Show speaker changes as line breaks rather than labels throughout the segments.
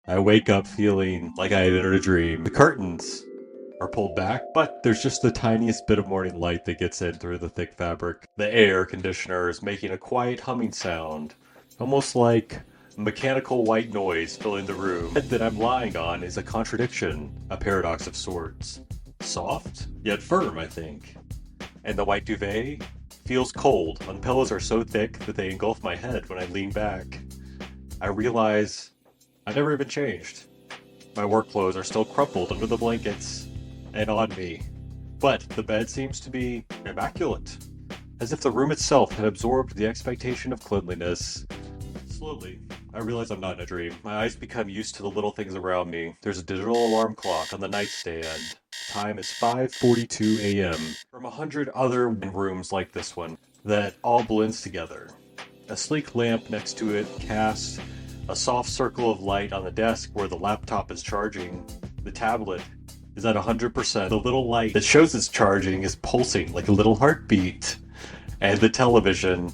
I wake up feeling like I had entered a dream. The curtains are pulled back, but there's just the tiniest bit of morning light that gets in through the thick fabric. The air conditioner is making a quiet humming sound, almost like mechanical white noise filling the room. The bed that I'm lying on is a contradiction, a paradox of sorts. Soft, yet firm, I think. And the white duvet feels cold. The pillows are so thick that they engulf my head when I lean back. I realize I never even changed. My work clothes are still crumpled under the blankets and on me. But the bed seems to be immaculate, as if the room itself had absorbed the expectation of cleanliness. Slowly, I realize I'm not in a dream. My eyes become used to the little things around me. There's a digital alarm clock on the nightstand. Time is 5:42 a.m. From 100 other rooms like this one that all blends together. A sleek lamp next to it casts a soft circle of light on the desk where the laptop is charging. The tablet is at 100%. The little light that shows it's charging is pulsing like a little heartbeat. And the television,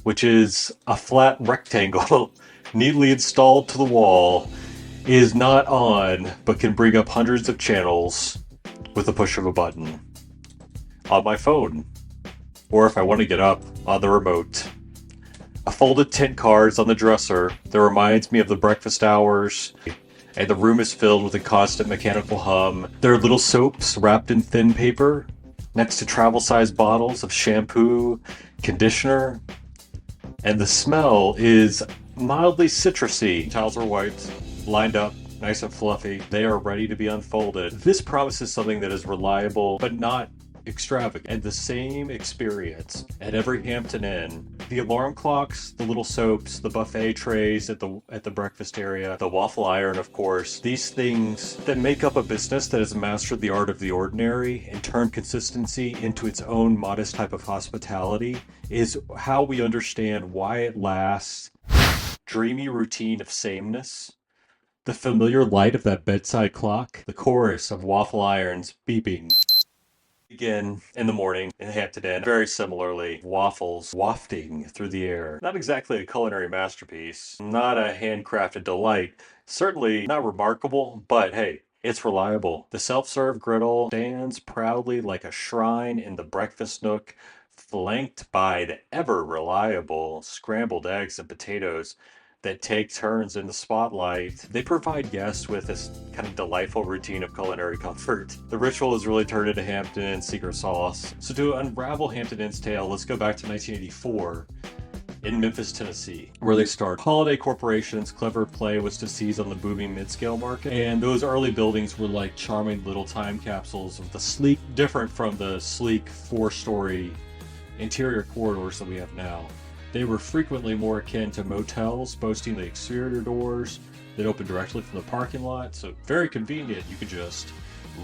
which is a flat rectangle neatly installed to the wall, is not on, but can bring up hundreds of channels with the push of a button. On my phone. Or if I want to get up, on the remote. A folded tent cards on the dresser that reminds me of the breakfast hours, and the room is filled with a constant mechanical hum. There are little soaps wrapped in thin paper, next to travel-sized bottles of shampoo, conditioner, and the smell is mildly citrusy. Towels are white, lined up, nice and fluffy. They are ready to be unfolded. This promises something that is reliable, but not extravagant, and the same experience at every Hampton Inn. The alarm clocks, the little soaps, the buffet trays at the breakfast area, the waffle iron, of course. These things that make up a business that has mastered the art of the ordinary and turned consistency into its own modest type of hospitality is how we understand why it lasts. Dreamy routine of sameness. The familiar light of that bedside clock, the chorus of waffle irons beeping begin in the morning in Hampton Inn. Very similarly, waffles wafting through the air. Not exactly a culinary masterpiece, not a handcrafted delight, certainly not remarkable, but hey, it's reliable. The self-serve griddle stands proudly like a shrine in the breakfast nook, flanked by the ever-reliable scrambled eggs and potatoes that take turns in the spotlight. They provide guests with this kind of delightful routine of culinary comfort. The ritual is really turned into Hampton Inn's secret sauce. So to unravel Hampton Inn's tale, let's go back to 1984 in Memphis, Tennessee, where they start. Holiday Corporation's clever play was to seize on the booming mid-scale market, and those early buildings were like charming little time capsules of the sleek, different from the sleek four-story interior corridors that we have now. They were frequently more akin to motels, boasting the exterior doors that open directly from the parking lot, so very convenient. You could just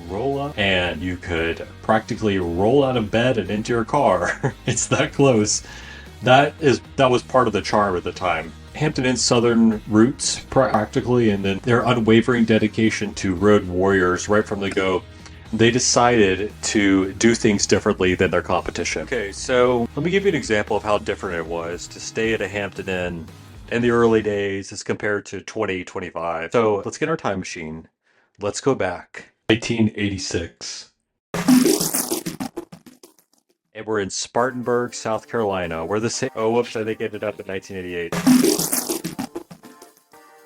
roll up and you could practically roll out of bed and into your car. It's that close. That was part of the charm at the time. Hampton Inn's southern roots, practically, and then their unwavering dedication to road warriors right from the go. They decided to do things differently than their competition. Okay, so let me give you an example of how different it was to stay at a Hampton Inn in the early days as compared to 2025. So let's get our time machine. Let's go back. 1986. And we're in Spartanburg, South Carolina, where the same... Oh, whoops, I think it ended up in 1988.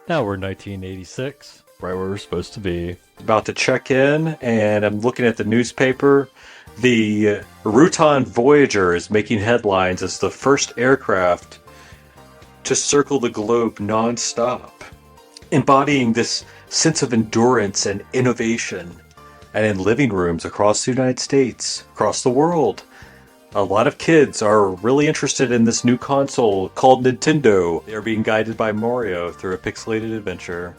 Now we're in 1986, right where we're supposed to be. About to check in, and I'm looking at the newspaper. The Rutan Voyager is making headlines as the first aircraft to circle the globe non-stop, embodying this sense of endurance and innovation. And in living rooms across the United States, across the world, a lot of kids are really interested in this new console called Nintendo. They are being guided by Mario through a pixelated adventure.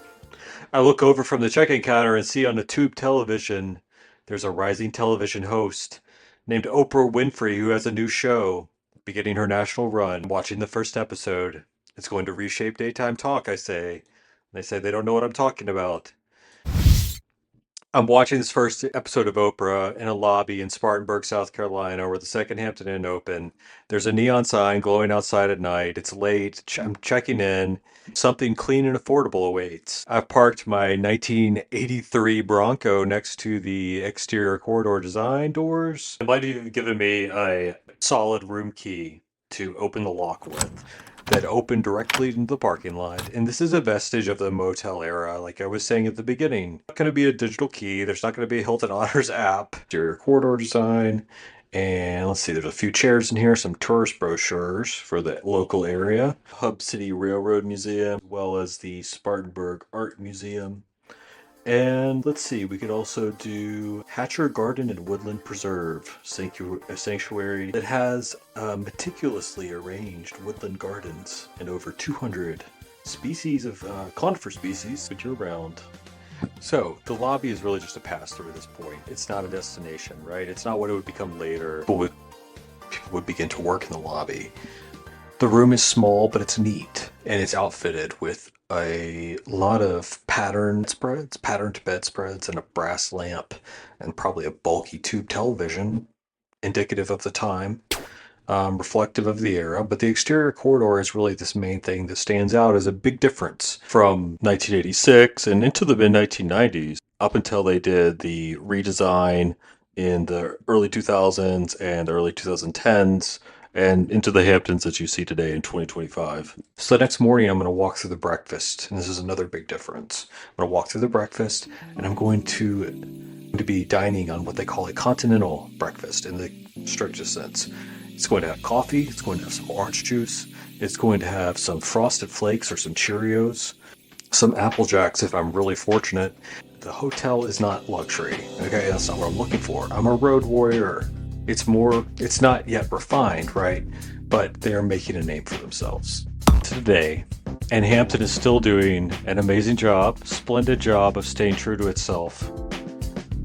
I look over from the check-in counter and see on the tube television there's a rising television host named Oprah Winfrey who has a new show beginning her national run. Watching the first episode. It's going to reshape daytime talk, I say. They say they don't know what I'm talking about. I'm watching this first episode of Oprah in a lobby in Spartanburg, South Carolina, where the second Hampton Inn opened. There's a neon sign glowing outside at night. It's late. I'm checking in. Something clean and affordable awaits. I've parked my 1983 Bronco next to the exterior corridor design doors. It might have even given me a solid room key to open the lock with that open directly into the parking lot. And this is a vestige of the motel era, like I was saying at the beginning. Not going to be a digital key. There's not going to be a Hilton Honors app. Exterior corridor design. And let's see, there's a few chairs in here, some tourist brochures for the local area. Hub City Railroad Museum, as well as the Spartanburg Art Museum. And let's see, we could also do Hatcher Garden and Woodland Preserve, a sanctuary that has meticulously arranged woodland gardens and over 200 species of conifer species year round. So the lobby is really just a pass-through at this point. It's not a destination, right? It's not what it would become later. People would begin to work in the lobby. The room is small, but it's neat, and it's outfitted with a lot of patterned bedspreads, and a brass lamp, and probably a bulky tube television, indicative of the time, reflective of the era. But the exterior corridor is really this main thing that stands out as a big difference from 1986 and into the mid-1990s, up until they did the redesign in the early 2000s and the early 2010s, and into the Hamptons that you see today in 2025. So the next morning, I'm going to walk through the breakfast, and this is another big difference. I'm going to walk through the breakfast, and I'm going to be dining on what they call a continental breakfast in the strictest sense. It's going to have coffee, it's going to have some orange juice, it's going to have some Frosted Flakes or some Cheerios, some Apple Jacks if I'm really fortunate. The hotel is not luxury, okay? That's not what I'm looking for. I'm a road warrior. It's not yet refined, right? But they're making a name for themselves today. And Hampton is still doing an amazing job, splendid job of staying true to itself.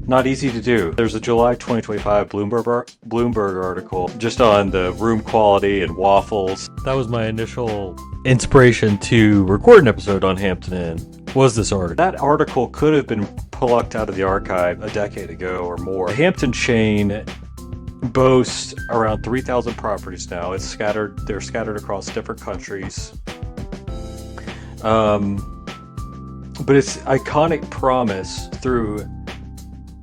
Not easy to do. There's a July 2025 Bloomberg article just on the room quality and waffles. That was my initial inspiration to record an episode on Hampton Inn, was this article. That article could have been plucked out of the archive a decade ago or more. The Hampton chain boasts around 3,000 properties now. They're scattered across different countries. But its iconic promise through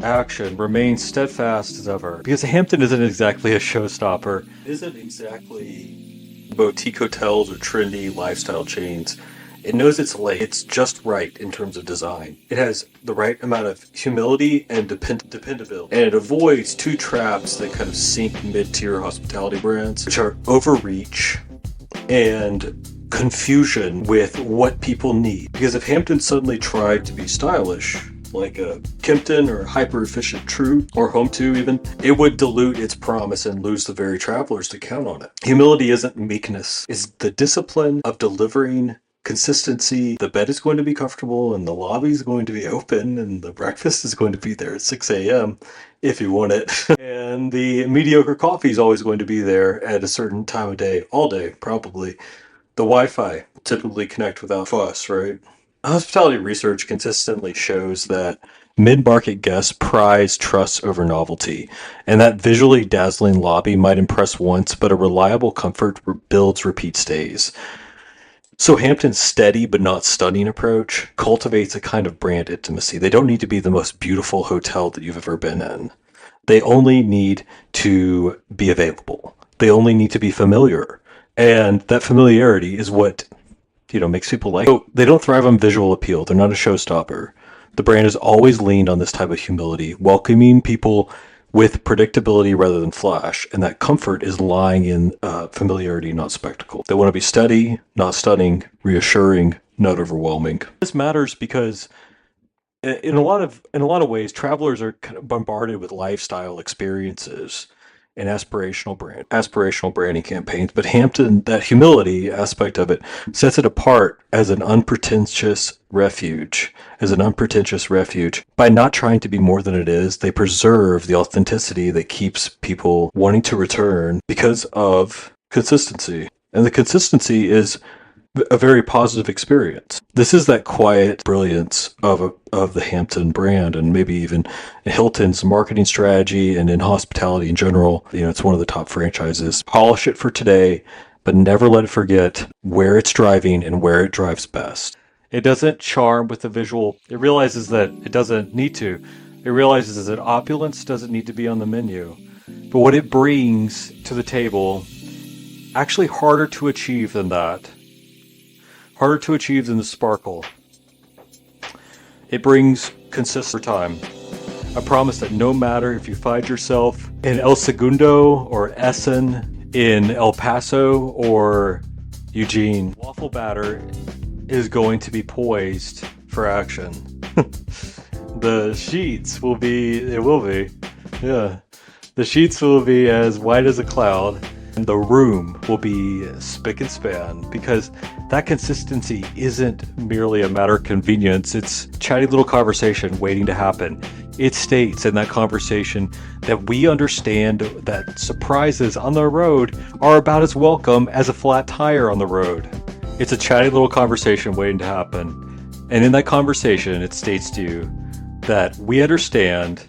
action remains steadfast as ever. Because Hampton isn't exactly a showstopper. It isn't exactly boutique hotels or trendy lifestyle chains. It knows its lane. It's just right in terms of design. It has the right amount of humility and dependability. And it avoids two traps that kind of sink mid-tier hospitality brands, which are overreach and confusion with what people need. Because if Hampton suddenly tried to be stylish, like a Kimpton or hyper-efficient True or Home2 even, it would dilute its promise and lose the very travelers to count on it. Humility isn't meekness. It's the discipline of delivering consistency. The bed is going to be comfortable, and the lobby is going to be open, and the breakfast is going to be there at 6 a.m. if you want it. And the mediocre coffee is always going to be there at a certain time of day, all day probably. The Wi-Fi typically connect without fuss, right? Hospitality research consistently shows that mid-market guests prize trust over novelty, and that visually dazzling lobby might impress once, but a reliable comfort builds repeat stays. So Hampton's steady but not stunning approach cultivates a kind of brand intimacy. They don't need to be the most beautiful hotel that you've ever been in. They only need to be available. They only need to be familiar. And that familiarity is what makes people like. So they don't thrive on visual appeal. They're not a showstopper. The brand has always leaned on this type of humility, welcoming people with predictability rather than flash, and that comfort is lying in familiarity, not spectacle. They want to be steady, not stunning, reassuring, not overwhelming. This matters because in a lot of ways, travelers are kind of bombarded with lifestyle experiences and aspirational branding campaigns. But Hampton, that humility aspect of it, sets it apart as an unpretentious refuge. By not trying to be more than it is, they preserve the authenticity that keeps people wanting to return because of consistency. And the consistency is
a very positive experience. This is that quiet brilliance of the Hampton brand, and maybe even Hilton's marketing strategy and in hospitality in general. It's one of the top franchises. Polish it for today, but never let it forget where it's driving and where it drives best.
It doesn't charm with the visual. It realizes that it doesn't need to. It realizes that opulence doesn't need to be on the menu. But what it brings to the table, actually harder to achieve than that. Harder to achieve than the sparkle. It brings consistent time. A promise that no matter if you find yourself in El Segundo or Essen, in El Paso or Eugene, waffle batter is going to be poised for action. The sheets will be, it will be, yeah. The sheets will be as white as a cloud, and the room will be spick and span, because that consistency isn't merely a matter of convenience. It's chatty little conversation waiting to happen. It states in that conversation that we understand that surprises on the road are about as welcome as a flat tire on the road. It's a chatty little conversation waiting to happen. And in that conversation, it states to you that we understand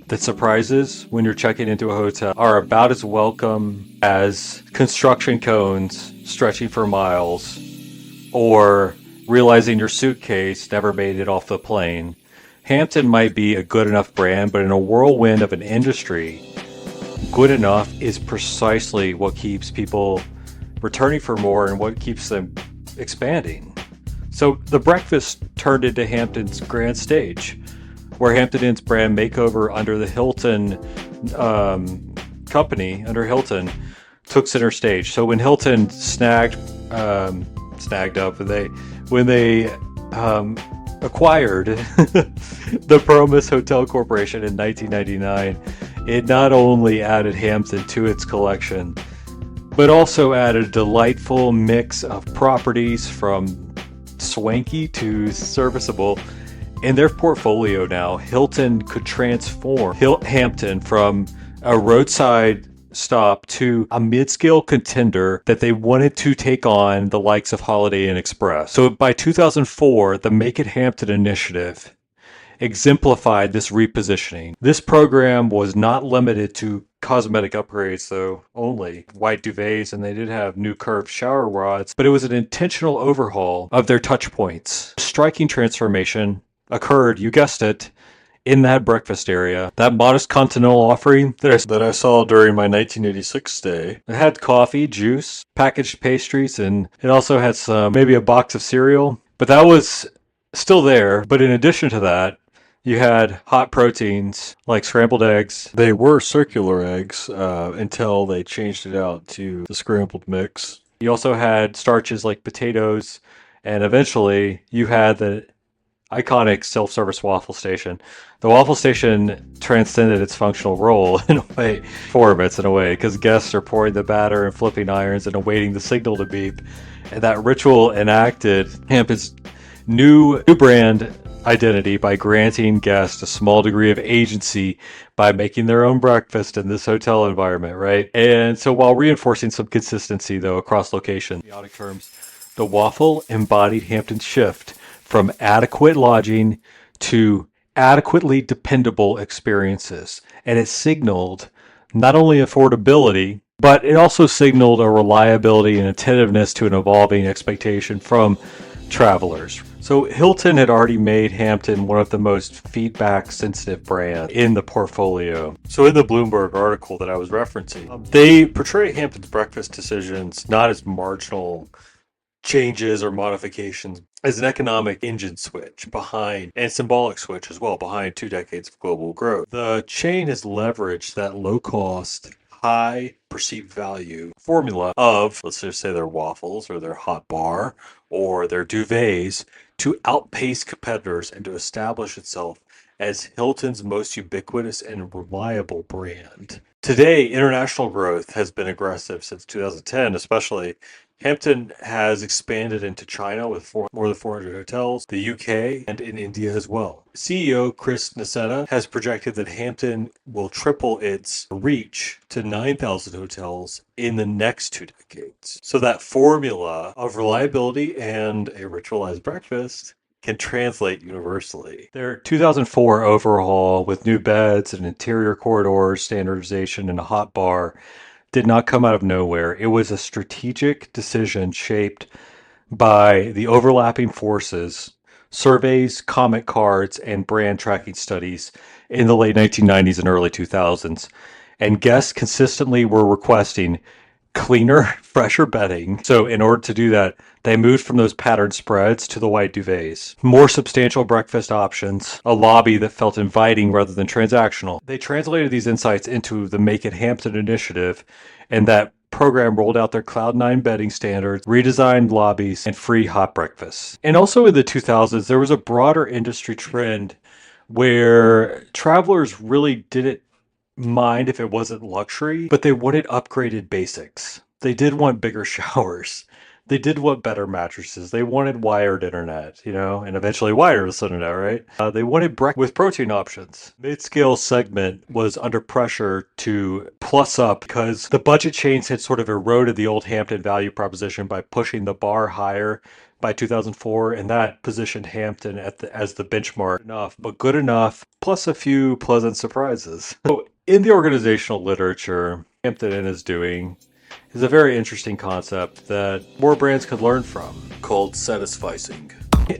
that surprises when you're checking into a hotel are about as welcome as construction cones stretching for miles, or realizing your suitcase never made it off the plane. Hampton might be a good enough brand, but in a whirlwind of an industry, good enough is precisely what keeps people returning for more and what keeps them expanding. So the breakfast turned into Hampton's grand stage, where Hampton Inn's brand makeover under the Hilton company, under Hilton, took center stage. So when Hilton snagged up, when they acquired the Promise Hotel Corporation in 1999, it not only added Hampton to its collection, but also added a delightful mix of properties from swanky to serviceable. In their portfolio now, Hilton could transform Hampton from a roadside stop to a mid-scale contender that they wanted to take on the likes of Holiday Inn Express. So by 2004, the Make It Hampton initiative exemplified this repositioning. This program was not limited to cosmetic upgrades, though, only white duvets, and they did have new curved shower rods, but it was an intentional overhaul of their touch points. Striking transformation occurred, you guessed it, in that breakfast area. That modest continental offering that I saw during my 1986 stay. It had coffee, juice, packaged pastries, and it also had maybe a box of cereal. But that was still there. But in addition to that, you had hot proteins like scrambled eggs.
They were circular eggs until they changed it out to the scrambled mix.
You also had starches like potatoes, and eventually you had the iconic self-service waffle station. The waffle station transcended its functional role in a way, formats in a way, because guests are pouring the batter and flipping irons and awaiting the signal to beep. And that ritual enacted Hampton's new brand identity by granting guests a small degree of agency by making their own breakfast in this hotel environment, right? And so while reinforcing some consistency, though, across locations, in chaotic terms, the waffle embodied Hampton's shift from adequate lodging to adequately dependable experiences. And it signaled not only affordability, but it also signaled a reliability and attentiveness to an evolving expectation from travelers. So Hilton had already made Hampton one of the most feedback-sensitive brands in the portfolio. So in the Bloomberg article that I was referencing, they portray Hampton's breakfast decisions not as marginal changes or modifications, as an economic engine switch behind, and symbolic switch as well, behind 2 decades of global growth. The chain has leveraged that low-cost, high perceived value formula of, let's just say, their waffles or their hot bar or their duvets to outpace competitors and to establish itself as Hilton's most ubiquitous and reliable brand. Today, international growth has been aggressive since 2010, especially Hampton has expanded into China with more than 400 hotels, the UK, and in India as well. CEO Chris Nassetta has projected that Hampton will triple its reach to 9,000 hotels in the next 2 decades. So that formula of reliability and a ritualized breakfast can translate universally. Their 2004 overhaul with new beds and interior corridors, standardization, and a hot bar did not come out of nowhere. It was a strategic decision shaped by the overlapping forces, surveys, comment cards, and brand tracking studies in the late 1990s and early 2000s. And guests consistently were requesting cleaner, fresher bedding. So, in order to do that, they moved from those patterned spreads to the white duvets, more substantial breakfast options, a lobby that felt inviting rather than transactional. They translated these insights into the Make It Hampton initiative, and that program rolled out their Cloud9 bedding standards, redesigned lobbies, and free hot breakfasts. And also in the 2000s, there was a broader industry trend where travelers really didn't mind if it wasn't luxury, but they wanted upgraded basics. They did want bigger showers. They did want better mattresses. They wanted wired internet, and eventually wireless internet, right? They wanted breakfast with protein options. Mid-scale segment was under pressure to plus up because the budget chains had sort of eroded the old Hampton value proposition by pushing the bar higher by 2004, and that positioned Hampton as the benchmark. Enough, but good enough, plus a few pleasant surprises. So in the organizational literature, Hampton Inn is doing is a very interesting concept that more brands could learn from, called Satisficing.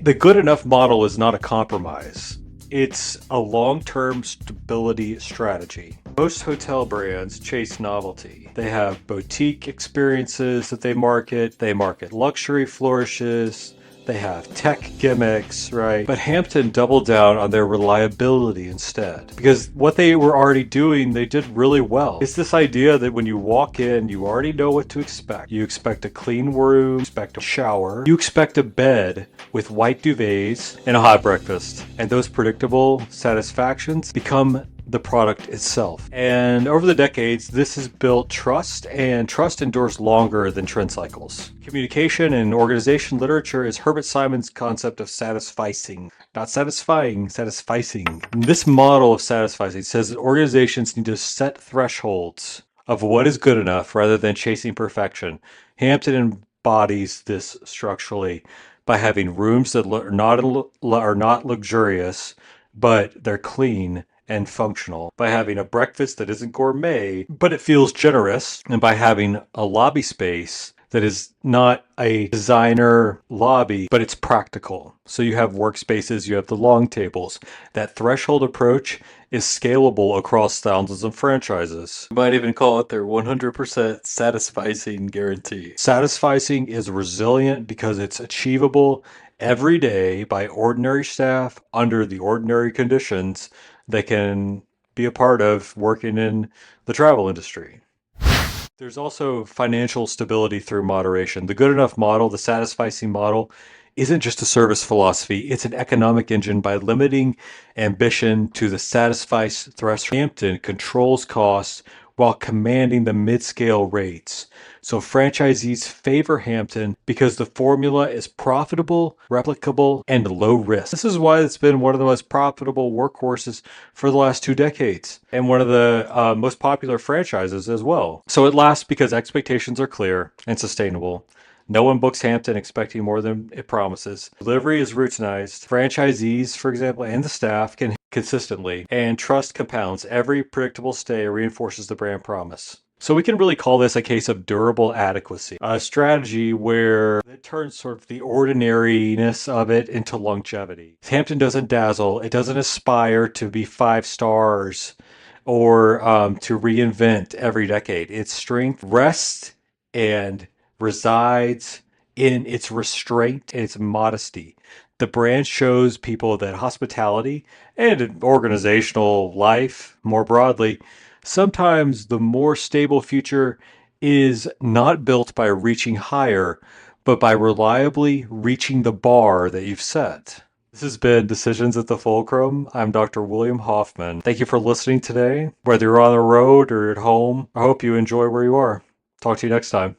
The good enough model is not a compromise. It's a long-term stability strategy. Most hotel brands chase novelty. They have boutique experiences that they market luxury flourishes, they have tech gimmicks, right? But Hampton doubled down on their reliability instead. Because what they were already doing, they did really well. It's this idea that when you walk in, you already know what to expect. You expect a clean room, you expect a shower, you expect a bed with white duvets and a hot breakfast. And those predictable satisfactions become the product itself. And over the decades, this has built trust, and trust endures longer than trend cycles. Communication and organization literature is Herbert Simon's concept of satisficing. Not satisfying, satisficing. This model of satisficing says that organizations need to set thresholds of what is good enough rather than chasing perfection. Hampton embodies this structurally by having rooms that are not luxurious, but they're clean and functional, by having a breakfast that isn't gourmet, but it feels generous, and by having a lobby space that is not a designer lobby, but it's practical. So you have workspaces, you have the long tables. That threshold approach is scalable across thousands of franchises. You might even call it their 100% satisficing guarantee. Satisficing is resilient because it's achievable every day by ordinary staff under the ordinary conditions that can be a part of working in the travel industry. There's also financial stability through moderation. The good enough model, the satisficing model, isn't just a service philosophy, it's an economic engine. By limiting ambition to the satisfice threshold, Hampton controls costs while commanding the mid-scale rates. So franchisees favor Hampton because the formula is profitable, replicable, and low risk. This is why it's been one of the most profitable workhorses for the last 2 decades, and one of the most popular franchises as well. So it lasts because expectations are clear and sustainable. No one books Hampton expecting more than it promises. Delivery is routinized. Franchisees, for example, and the staff can consistently, and trust compounds. Every predictable stay reinforces the brand promise. So we can really call this a case of durable adequacy, a strategy where it turns sort of the ordinariness of it into longevity. Hampton doesn't dazzle. It doesn't aspire to be 5 stars or to reinvent every decade. Its strength rests and resides in its restraint and its modesty. The brand shows people that hospitality and organizational life more broadly, sometimes the more stable future is not built by reaching higher, but by reliably reaching the bar that you've set. This has been Decisions at the Fulcrum. I'm Dr. William Hoffman. Thank you for listening today. Whether you're on the road or at home, I hope you enjoy where you are. Talk to you next time.